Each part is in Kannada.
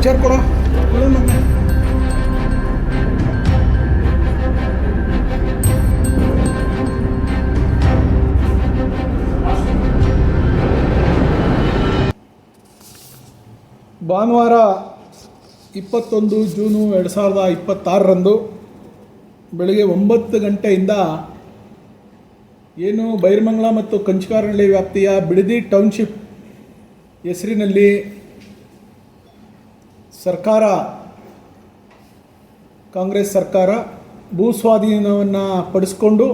ಚೇರ್ ಕೊಡೋ. ಭಾನುವಾರ 21 ಜೂನು 2026ರಂದು ಬೆಳಗ್ಗೆ 9 ಗಂಟೆಯಿಂದ ಏನು ಬೈರಮಂಗಲ ಮತ್ತು ಕಂಚಗಾರನಹಳ್ಳಿ ವ್ಯಾಪ್ತಿಯ ಬಿಡದಿ ಟೌನ್ಶಿಪ್ ಹೆಸರಿನಲ್ಲಿ ಸರ್ಕಾರ, ಕಾಂಗ್ರೆಸ್ ಸರ್ಕಾರ ಭೂ ಸ್ವಾಧೀನವನ್ನು ಪಡಿಸ್ಕೊಂಡು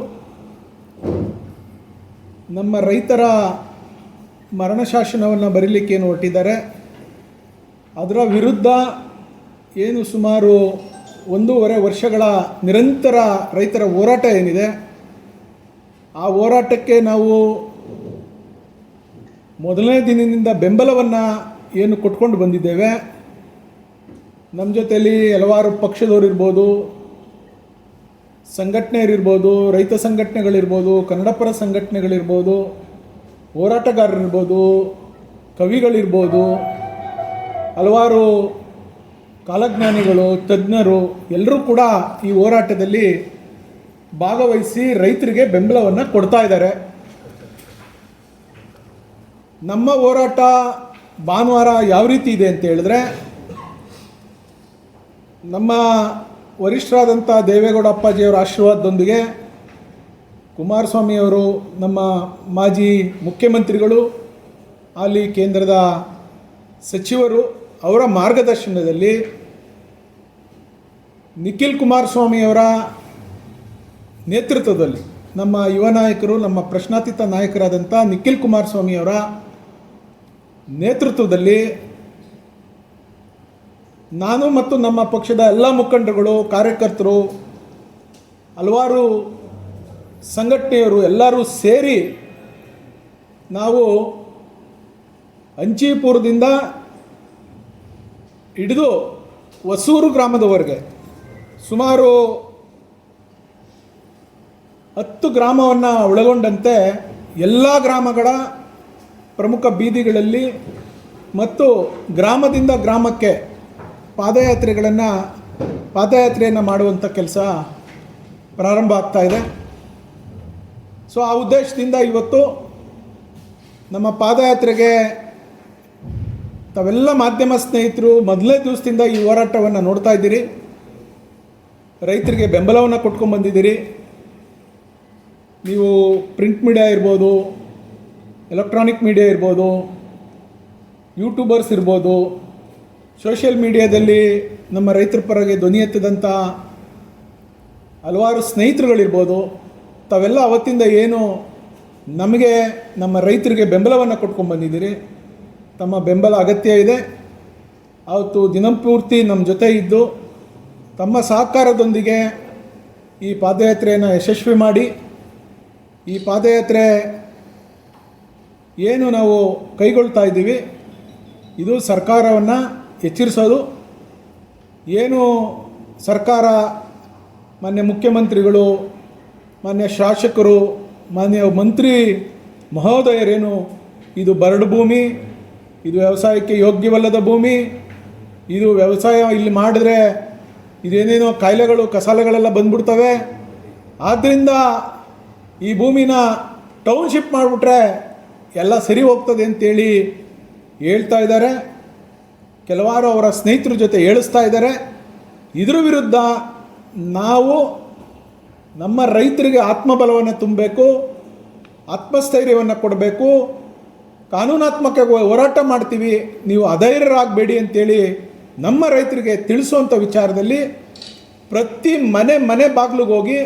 ನಮ್ಮ ರೈತರ ಮರಣ ಶಾಸನವನ್ನು ಬರೀಲಿಕ್ಕೆ ಏನು ಹೊರಟಿದ್ದಾರೆ. ಅದರ ವಿರುದ್ಧ ಏನು ಸುಮಾರು 1.5 ವರ್ಷಗಳ ನಿರಂತರ ರೈತರ ಹೋರಾಟ ಏನಿದೆ, ಆ ಹೋರಾಟಕ್ಕೆ ನಾವು ಮೊದಲನೇ ದಿನದಿಂದ ಬೆಂಬಲವನ್ನು ಏನು ಕೊಟ್ಕೊಂಡು ಬಂದಿದ್ದೇವೆ. ನಮ್ಮ ಜೊತೆಯಲ್ಲಿ ಹಲವಾರು ಪಕ್ಷದವರಿರ್ಬೋದು, ಸಂಘಟನೆಯರಿರ್ಬೋದು, ರೈತ ಸಂಘಟನೆಗಳಿರ್ಬೋದು, ಕನ್ನಡಪರ ಸಂಘಟನೆಗಳಿರ್ಬೋದು, ಹೋರಾಟಗಾರರಿರ್ಬೋದು, ಕವಿಗಳಿರ್ಬೋದು, ಹಲವಾರು ಕಾಲಜ್ಞಾನಿಗಳು, ತಜ್ಞರು ಎಲ್ಲರೂ ಕೂಡ ಈ ಹೋರಾಟದಲ್ಲಿ ಭಾಗವಹಿಸಿ ರೈತರಿಗೆ ಬೆಂಬಲವನ್ನು ಕೊಡ್ತಾ ಇದ್ದಾರೆ. ನಮ್ಮ ಹೋರಾಟ ಭಾನುವಾರ ಯಾವ ರೀತಿ ಇದೆ ಅಂತ ಹೇಳಿದ್ರೆ, ನಮ್ಮ ವರಿಷ್ಠರಾದಂಥ ದೇವೇಗೌಡ ಅಪ್ಪಾಜಿಯವರ ಆಶೀರ್ವಾದದೊಂದಿಗೆ ಕುಮಾರಸ್ವಾಮಿಯವರು, ನಮ್ಮ ಮಾಜಿ ಮುಖ್ಯಮಂತ್ರಿಗಳು, ಹಾಲಿ ಕೇಂದ್ರದ ಸಚಿವರು, ಅವರ ಮಾರ್ಗದರ್ಶನದಲ್ಲಿ ನಿಖಿಲ್ ಕುಮಾರಸ್ವಾಮಿಯವರ ನೇತೃತ್ವದಲ್ಲಿ ನಮ್ಮ ಯುವ ನಾಯಕರು, ನಮ್ಮ ಪ್ರಶ್ನಾತೀತ ನಾಯಕರಾದಂಥ ನಿಖಿಲ್ ಕುಮಾರಸ್ವಾಮಿಯವರ ನೇತೃತ್ವದಲ್ಲಿ ನಾನು ಮತ್ತು ನಮ್ಮ ಪಕ್ಷದ ಎಲ್ಲ ಮುಖಂಡರುಗಳು, ಕಾರ್ಯಕರ್ತರು, ಹಲವಾರು ಸಂಘಟನೆಯವರು ಎಲ್ಲರೂ ಸೇರಿ ನಾವು ಅಂಚಿಪುರದಿಂದ ಹಿಡಿದು ಹೊಸೂರು ಗ್ರಾಮದವರೆಗೆ ಸುಮಾರು 10 ಗ್ರಾಮವನ್ನು ಒಳಗೊಂಡಂತೆ ಎಲ್ಲ ಗ್ರಾಮಗಳ ಪ್ರಮುಖ ಬೀದಿಗಳಲ್ಲಿ ಮತ್ತು ಗ್ರಾಮದಿಂದ ಗ್ರಾಮಕ್ಕೆ ಪಾದಯಾತ್ರೆಯನ್ನು ಮಾಡುವಂಥ ಕೆಲಸ ಪ್ರಾರಂಭ ಆಗ್ತಾ ಇದೆ. ಸೊ ಆ ಉದ್ದೇಶದಿಂದ ಇವತ್ತು ನಮ್ಮ ಪಾದಯಾತ್ರೆಗೆ ತಾವೆಲ್ಲ ಮಾಧ್ಯಮ ಸ್ನೇಹಿತರು ಮೊದಲನೇ ದಿವಸದಿಂದ ಈ ಹೋರಾಟವನ್ನು ನೋಡ್ತಾ ಇದ್ದೀರಿ. ರೈತರಿಗೆ ಬೆಂಬಲವನ್ನು ಕೊಟ್ಕೊಂಡು ಬಂದಿದ್ದೀರಿ. ನೀವು ಪ್ರಿಂಟ್ ಮೀಡಿಯಾ ಇರ್ಬೋದು, ಎಲೆಕ್ಟ್ರಾನಿಕ್ ಮೀಡಿಯಾ ಇರ್ಬೋದು, ಯೂಟ್ಯೂಬರ್ಸ್ ಇರ್ಬೋದು, ಸೋಷಿಯಲ್ ಮೀಡಿಯಾದಲ್ಲಿ ನಮ್ಮ ರೈತರ ಪರಗೆ ಧ್ವನಿ ಎತ್ತಿದಂಥ ಹಲವಾರು ಸ್ನೇಹಿತರುಗಳಿರ್ಬೋದು. ತಾವೆಲ್ಲ ಅವತ್ತಿಂದ ಏನು ನಮಗೆ ನಮ್ಮ ರೈತರಿಗೆ ಬೆಂಬಲವನ್ನು ಕೊಟ್ಕೊಂಡು ಬಂದಿದ್ದೀರಿ. ತಮ್ಮ ಬೆಂಬಲ ಅಗತ್ಯ ಇದೆ. ಅವತ್ತು ದಿನಪೂರ್ತಿ ನಮ್ಮ ಜೊತೆ ಇದ್ದು ತಮ್ಮ ಸಹಕಾರದೊಂದಿಗೆ ಈ ಪಾದಯಾತ್ರೆಯನ್ನು ಯಶಸ್ವಿ ಮಾಡಿ, ಈ ಪಾದಯಾತ್ರೆ ಏನು ನಾವು ಕೈಗೊಳ್ತಾ ಇದ್ದೀವಿ ಇದು ಸರ್ಕಾರವನ್ನು ಎಚ್ಚರಿಸೋದು. ಏನು ಸರ್ಕಾರ, ಮಾನ್ಯ ಮುಖ್ಯಮಂತ್ರಿಗಳು, ಮಾನ್ಯ ಶಾಸಕರು, ಮಾನ್ಯ ಮಂತ್ರಿ ಮಹೋದಯರೇನು ಇದು ಬರಡು ಭೂಮಿ, ಇದು ವ್ಯವಸಾಯಕ್ಕೆ ಯೋಗ್ಯವಲ್ಲದ ಭೂಮಿ, ಇದು ವ್ಯವಸಾಯ ಇಲ್ಲಿ ಮಾಡಿದ್ರೆ ಇದೇನೇನೋ ಕಾಯಿಲೆಗಳು ಕಸಾಲೆಗಳೆಲ್ಲ ಬಂದ್ಬಿಡ್ತವೆ, ಆದ್ದರಿಂದ ಈ ಭೂಮಿನ ಟೌನ್ಶಿಪ್ ಮಾಡಿಬಿಟ್ರೆ ಎಲ್ಲ ಸರಿ ಹೋಗ್ತದೆ ಅಂತೇಳಿ ಹೇಳ್ತಾ ಇದ್ದಾರೆ. ಕೆಲವಾರು ಅವರ ಸ್ನೇಹಿತರ ಜೊತೆ ಹೇಳಿಸ್ತಾ ಇದ್ದಾರೆ. ಇದರ ವಿರುದ್ಧ ನಾವು ನಮ್ಮ ರೈತರಿಗೆ ಆತ್ಮಬಲವನ್ನು ತುಂಬಬೇಕು, ಆತ್ಮಸ್ಥೈರ್ಯವನ್ನು ಕೊಡಬೇಕು, ಕಾನೂನಾತ್ಮಕ ಹೋರಾಟ ಮಾಡ್ತೀವಿ, ನೀವು ಅಧೈರ್ಯರಾಗಬೇಡಿ ಅಂತೇಳಿ ನಮ್ಮ ರೈತರಿಗೆ ತಿಳಿಸುವಂಥ ವಿಚಾರದಲ್ಲಿ ಪ್ರತಿ ಮನೆ ಬಾಗಿಲಿಗೆ ಹೋಗಿ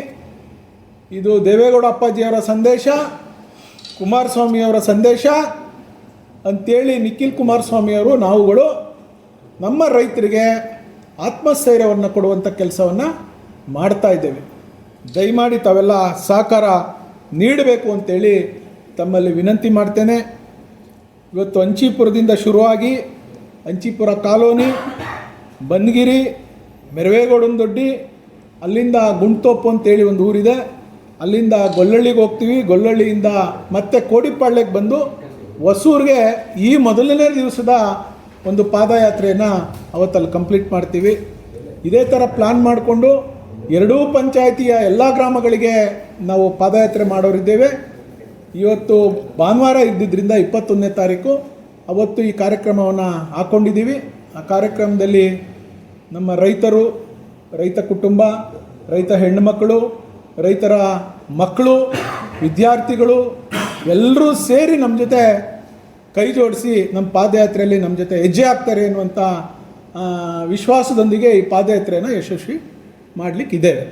ಇದು ದೇವೇಗೌಡ ಅಪ್ಪಾಜಿಯವರ ಸಂದೇಶ, ಕುಮಾರಸ್ವಾಮಿಯವರ ಸಂದೇಶ ಅಂಥೇಳಿ ನಿಖಿಲ್ ಕುಮಾರಸ್ವಾಮಿಯವರು ನಾವುಗಳು ನಮ್ಮ ರೈತರಿಗೆ ಆತ್ಮಸ್ಥೈರ್ಯವನ್ನು ಕೊಡುವಂಥ ಕೆಲಸವನ್ನು ಮಾಡ್ತಾ ಇದ್ದೇವೆ. ದಯಮಾಡಿ ತಾವೆಲ್ಲ ಸಹಕಾರ ನೀಡಬೇಕು ಅಂತೇಳಿ ತಮ್ಮಲ್ಲಿ ವಿನಂತಿ ಮಾಡ್ತೇನೆ. ಇವತ್ತು ಅಂಚಿಪುರದಿಂದ ಶುರುವಾಗಿ ಅಂಚಿಪುರ ಕಾಲೋನಿ, ಬನ್ಗಿರಿ, ಮೆರವೇಗೌಡನದೊಡ್ಡಿ, ಅಲ್ಲಿಂದ ಗುಂಡ್ತೋಪು ಅಂತೇಳಿ ಒಂದು ಊರಿದೆ, ಅಲ್ಲಿಂದ ಗೊಲ್ಲಳ್ಳಿಗೆ ಹೋಗ್ತೀವಿ. ಗೊಲ್ಲಳ್ಳಿಯಿಂದ ಮತ್ತೆ ಕೋಡಿಪಾಳ್ಯಕ್ಕೆ ಬಂದು ಹೊಸೂರಿಗೆ ಈ ಮೊದಲನೇ ದಿವಸದ ಒಂದು ಪಾದಯಾತ್ರೆಯನ್ನು ಅವತ್ತಲ್ಲಿ ಕಂಪ್ಲೀಟ್ ಮಾಡ್ತೀವಿ. ಇದೇ ಥರ ಪ್ಲ್ಯಾನ್ ಮಾಡಿಕೊಂಡು ಎರಡೂ ಪಂಚಾಯಿತಿಯ ಎಲ್ಲ ಗ್ರಾಮಗಳಿಗೆ ನಾವು ಪಾದಯಾತ್ರೆ ಮಾಡೋರಿದ್ದೇವೆ. ಇವತ್ತು ಭಾನುವಾರ ಇದ್ದಿದ್ದರಿಂದ 21ನೇ ತಾರೀಕು ಅವತ್ತು ಈ ಕಾರ್ಯಕ್ರಮವನ್ನು ಹಾಕ್ಕೊಂಡಿದ್ದೀವಿ. ಆ ಕಾರ್ಯಕ್ರಮದಲ್ಲಿ ನಮ್ಮ ರೈತರು, ರೈತ ಕುಟುಂಬ, ರೈತ ಹೆಣ್ಣುಮಕ್ಕಳು, ರೈತರ ಮಕ್ಕಳು, ವಿದ್ಯಾರ್ಥಿಗಳು ಎಲ್ಲರೂ ಸೇರಿ ನಮ್ಮ ಜೊತೆ ಕೈ ಜೋಡಿಸಿ ನಮ್ಮ ಪಾದಯಾತ್ರೆಯಲ್ಲಿ ನಮ್ಮ ಜೊತೆ ಹೆಜ್ಜೆ ಹಾಕ್ತಾರೆ ಅನ್ನುವಂಥ ವಿಶ್ವಾಸದೊಂದಿಗೆ ಈ ಪಾದಯಾತ್ರೆಯನ್ನು ಯಶಸ್ವಿ ಮಾಡಲಿಕ್ಕಿದ್ದೇವೆ.